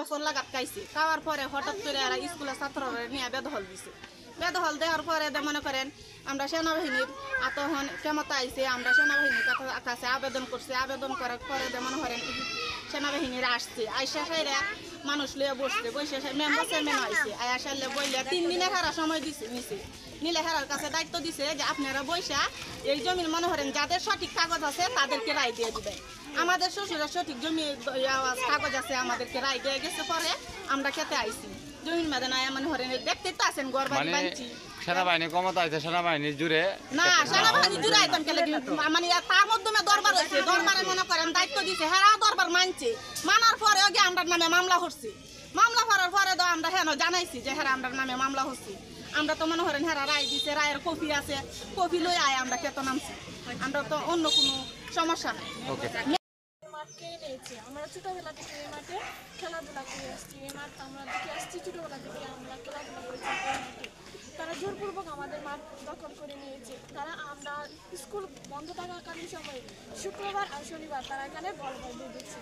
বছর লাগাত খাইছে, খাওয়ার পরে হঠাৎ করে এরা স্কুলের ছাত্ররা নিয়ে বেদখল দিছে। বেদখল দেওয়ার পরে মনে করেন আমরা সেনাবাহিনীর আতহন ক্ষমতা আইছে, আমরা সেনাবাহিনীর কাছে আবেদন করছি। আবেদন করার পরে মনে করেন সেনাবাহিনীরা আসছে, আইসা সাইরা মানুষ লিয়ে বসছে, বসে মেম্বার চেয়ারম্যান আইছে, আয়াসালে বইলে 3 দিনের হারা সময় দিছে নিছে। নীলে হেরার কাছে দায়িত্ব দিছে যে আপনারা বৈশা এই জমির মনে করেন যাদের সঠিক কাগজ আছে তাদেরকে রায় দিয়ে দিবেন। আমাদের শ্বশুরের সঠিক জমি কাগজ আছে, আমাদেরকে রায় দিয়ে গেছে। পরে আমরা খেতে আইছি জমির মেদে নাই মনে করেন দেখতে তো আছেন ঘর বাড়ি বানছি। সেনাবাহিনী ক্ষমতা আছে, সেনাবাহিনী জুড়ে না সেনাবাহিনী জুড়ে আইতাম কেলে মানে তার মাধ্যমে দরবার হয়েছে, দরবারে মনে করেন দায়িত্ব দিছে, হেরা দরবার মানছে। মানার পরে আমরা নামে মামলা করছি। মামলা করার পরে তো আমরা হেন জানাইছি যে হেরা আমরা নামে মামলা করছি। আমরা তো মনে করেন হেরা রায় দিছে, রায়ের কপি আছে, কপি লই আয় আমরা খেতে নামছি। আমরা তো অন্য কোনো সমস্যা নাই। মাঠকে নিয়েছি, আমরা ছোটোবেলা থেকে এই মাঠে খেলাধুলা করে আসছি। এই মাঠ আমরা দেখে আসছি, ছোটোবেলা থেকে আমরা খেলাধুলা করেছি এই মাঠে। তারা জোরপূর্বক আমাদের মাঠ দখল করে নিয়েছে। তারা আমরা স্কুল বন্ধ থাকাকালীন সময়ে শুক্রবার আর শনিবার তারা এখানে বল দিচ্ছে।